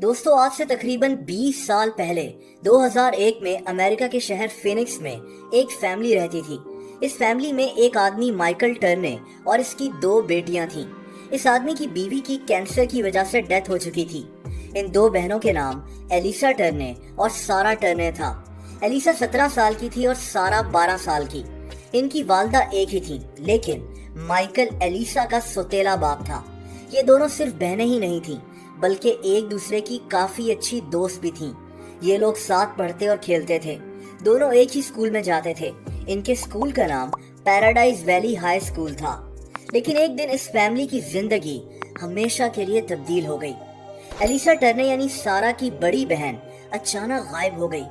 दोस्तों आज से तकरीबन 20 साल पहले 2001 में अमेरिका के शहर फिनिक्स में एक फैमिली रहती थी। इस फैमिली में एक आदमी माइकल टर्ने और इसकी 2 बेटियां थीं। इस आदमी की बीवी की कैंसर की वजह से डेथ हो चुकी थी। इन 2 बहनों के नाम एलिसा टर्ने और सारा टर्ने था। एलिसा 17 साल की थी और सारा 12 साल की। इनकी वालदा एक ही थी, लेकिन माइकल एलिसा का सौतेला बाप था। ये दोनों सिर्फ बहनें ही नहीं थीं, बल्कि एक दूसरे की काफी अच्छी दोस्त भी थीं। ये लोग साथ पढ़ते और खेलते थे। दोनों एक ही स्कूल में जाते थे। इनके स्कूल का नाम पैराडाइज वैली हाई स्कूल था। लेकिन एक दिन इस फैमिली की जिंदगी हमेशा के लिए तब्दील हो गई। एलिसा टर्ने यानी सारा की बड़ी बहन अचानक गायब हो गई।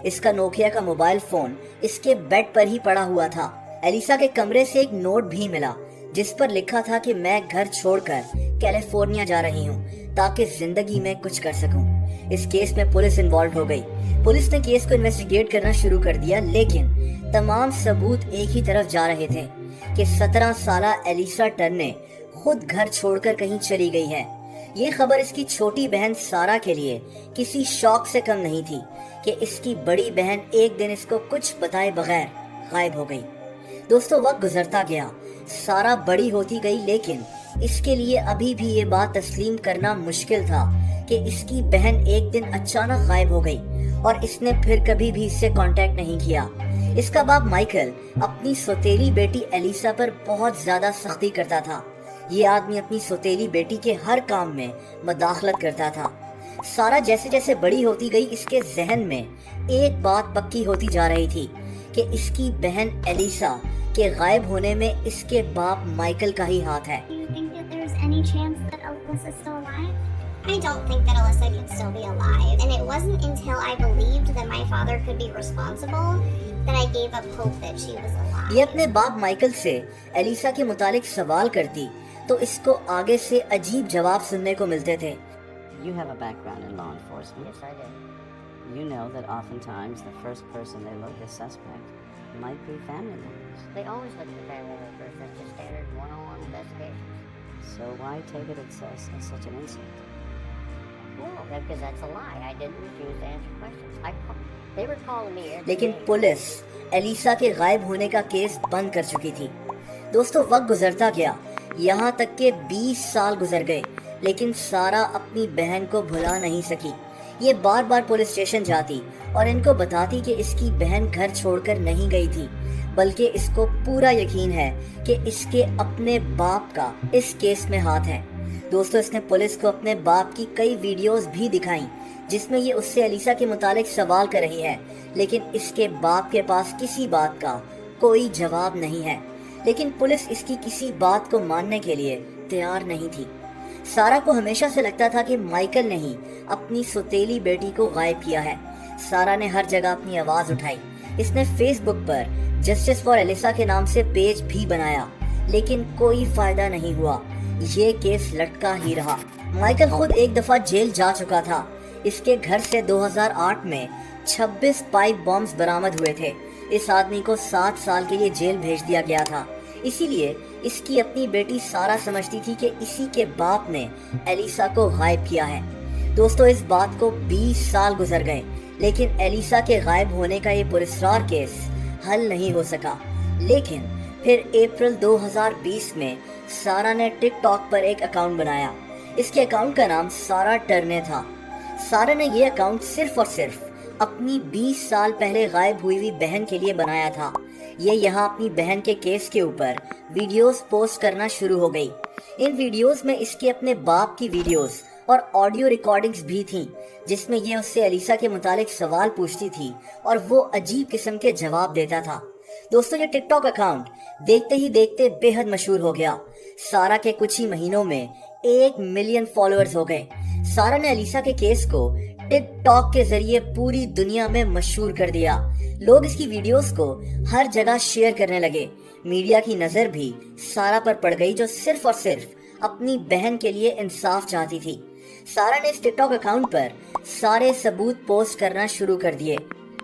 इसका नोकिया का मोबाइल फोन इसके बेड पर ही पड़ा हुआ था। एलिसा के कमरे से एक नोट भी मिला जिस पर लिखा था कि मैं घर छोड़कर कैलिफोर्निया जा रही हूँ ताकि जिंदगी में कुछ कर सकूं। इस केस में पुलिस इन्वॉल्व हो गई। पुलिस ने केस को इन्वेस्टिगेट करना शुरू कर दिया, लेकिन तमाम सबूत एक ही तरफ जा रहे थे कि 17 साला एलिसा टर्ने खुद घर छोड़कर कहीं चली गई है। ये खबर इसकी छोटी बहन सारा के लिए किसी शौक से कम नहीं थी कि इसकी बड़ी बहन एक दिन इसको कुछ बताए बगैर गायब हो गई। दोस्तों वक्त गुजरता गया, सारा बड़ी होती गई, लेकिन इसके लिए अभी भी ये बात तस्लीम करना मुश्किल था कि इसकी बहन एक दिन अचानक गायब हो गई और इसने फिर कभी भी इससे कांटेक्ट नहीं किया। इसका बाप माइकल अपनी सौतेली बेटी एलिसा पर बहुत ज्यादा सख्ती करता था। ये आदमी अपनी सौतेली बेटी के हर काम में मदाखलत करता था। सारा जैसे जैसे बड़ी होती गई, इसके जहन में एक बात पक्की होती जा रही थी कि इसकी बहन एलिसा के गायब होने में इसके बाप माइकल का ही हाथ है। I don't think that Alyssa can still be alive, and it wasn't until I believed that my father could be responsible that I gave up hope that she was alive. ये अपने बाप Michael से Elisa के मुतालिक सवाल करती तो इसको आगे से अजीब जवाब सुनने को मिलते थे। You have a background in law enforcement. Yes, I did. You know that oftentimes the first person they look as suspect might be family members. They always look at the family member first. That's just standard one-on-one investigation. So why take it as such an insult? Well, because that's a lie. I didn't refuse to answer questions. They were calling me every लेकिन day. Police Elisa के गायब होने का case बंद कर चुकी थी। दोस्तों वक्त गुजरता गया, यहाँ तक के 20 साल गुजर गए, लेकिन सारा अपनी बहन को भुला नहीं सकी। ये बार बार पुलिस स्टेशन जाती और इनको बताती कि इसकी बहन घर छोड़कर नहीं गई थी, बल्कि इसको पूरा यकीन है कि इसके अपने बाप का इस केस में हाथ है। दोस्तों इसने पुलिस को अपने बाप की कई वीडियोस भी दिखाई जिसमें ये उससे एलिसा के मुतालिक सवाल कर रही है, लेकिन इसके बाप के पास किसी बात का कोई जवाब नहीं है। लेकिन पुलिस इसकी किसी बात को मानने के लिए तैयार नहीं थी। सारा को हमेशा से लगता था कि माइकल ने ही अपनी सौतेली बेटी को गायब किया है। सारा ने हर जगह अपनी आवाज उठाई। इसने फेसबुक पर जस्टिस फॉर एलिसा के नाम से पेज भी बनाया, लेकिन कोई फायदा नहीं हुआ। ये केस लटका ही रहा। माइकल खुद एक दफा जेल जा चुका था। इसके घर से 2008 में 26 पाइप बॉम्ब्स बरामद हुए थे। इस आदमी को 7 साल के लिए जेल भेज दिया गया था। इसीलिए इसकी अपनी बेटी सारा समझती थी कि इसी के बाप ने एलिसा को गायब किया है। दोस्तों इस बात को 20 साल गुजर गए, लेकिन एलिसा के गायब होने का ये पुरस्कार केस हल नहीं हो सका। लेकिन फिर अप्रैल 2020 में सारा ने टिकटॉक पर एक अकाउंट बनाया। इसके अकाउंट का नाम सारा टर्ने था। सारा ने ये अकाउंट सिर्फ और सिर्फ अपनी 20 साल पहले गायब हुई बहन के लिए बनाया था। ये यहाँ अपनी बहन के केस के ऊपर वीडियोस पोस्ट करना शुरू हो गई। इन वीडियोस में इसके अपने बाप की वीडियोस और ऑडियो रिकॉर्डिंग्स भी थीं, जिसमें ये उससे एलिसा के मुतालिक सवाल पूछती थी और वो अजीब किस्म के जवाब देता था। दोस्तों ये टिकटॉक अकाउंट देखते ही देखते बेहद मशहूर हो गया। सारा के कुछ ही महीनों में 1 मिलियन फॉलोअर्स हो गए। सारा ने एलिसा के केस को टिकटॉक के जरिए पूरी दुनिया में मशहूर कर दिया। लोग इसकी वीडियोस को हर जगह शेयर करने लगे। मीडिया की नजर भी सारा पर पड़ गई, जो सिर्फ और सिर्फ अपनी बहन के लिए इंसाफ चाहती थी। सारा ने इस टिकटॉक अकाउंट पर सारे सबूत पोस्ट करना शुरू कर दिए।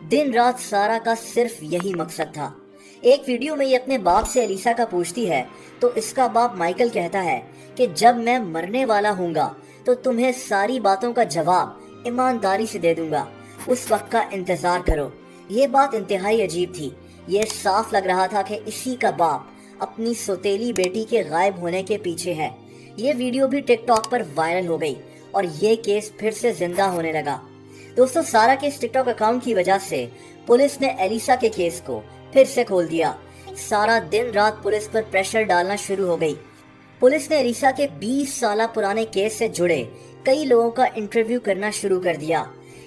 दिन रात सारा का सिर्फ यही मकसद था। एक वीडियो में ये अपने बाप से एलिसा का पूछती है तो इसका बाप माइकल कहता है कि जब मैं मरने वाला हूँगा तो तो तुम्हें सारी बातों का जवाब ईमानदारी से दे दूंगा, उस वक्त का इंतजार करो। ये बात इंतहाई अजीब थी। ये साफ लग रहा था कि इसी का बाप अपनी सौतेली बेटी के गायब होने के पीछे है। ये वीडियो भी टिकटॉक पर वायरल हो गई और ये केस फिर से जिंदा होने लगा। दोस्तों, सारा के इस टिकटॉक अकाउंट की वजह से पुलिस ने एलिसा के केस को फिर से खोल दिया। सारा दिन रात पुलिस पर प्रेशर डालना शुरू हो गई। पुलिस ने एलिसा के 20 साल पुराने केस से जुड़े कई लोगों का इंटरव्यू करना शुरू कर दिया।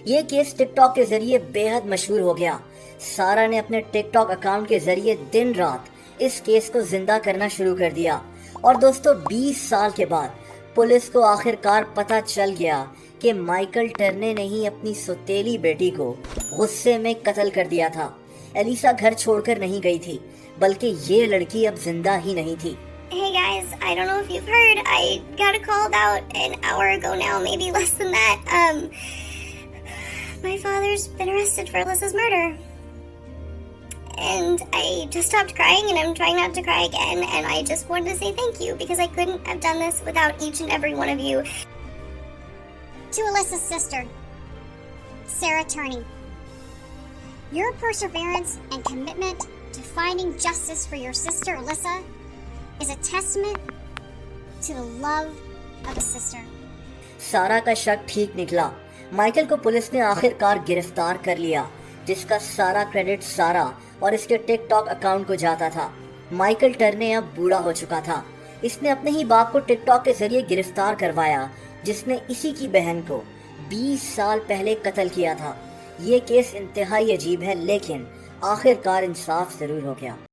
ये केस टिकटॉक के जरिए बेहद मशहूर हो गया। सारा ने अपने टिकटॉक अकाउंट के जरिए दिन रात इस केस को जिंदा करना शुरू कर दिया। और दोस्तों, 20 साल के बाद पुलिस को आखिरकार पता चल गया कि माइकल टर्ने ने ही अपनी सौतेली बेटी को गुस्से में कत्ल कर दिया था। एलिसा घर छोड़कर नहीं गई थी, बल्कि ये लड़की अब जिंदा ही नहीं थी। Hey guys, I don't know if you've heard, I got called out an hour ago now, maybe less than that. My father's been arrested for Alyssa's murder. And I just stopped crying and I'm trying not to cry again, and I just wanted to say thank you because I couldn't have done this without each and every one of you. To Alyssa's sister, Sarah Turney, your perseverance and commitment to finding justice for your sister Alyssa is a testament to the love of a sister. सारा का शक ठीक निकला। Michael को police ने आखिरकार गिरफ्तार कर लिया, जिसका सारा क्रेडिट सारा और इसके टिकटॉक अकाउंट को जाता था। माइकल टर्ने अब बूढ़ा हो चुका था। इसने अपने ही बाप को टिकटॉक के जरिए गिरफ्तार करवाया, जिसने इसी की बहन को 20 साल पहले कत्ल किया था। ये केस इंतहाई अजीब है, लेकिन आखिरकार इंसाफ जरूर हो गया।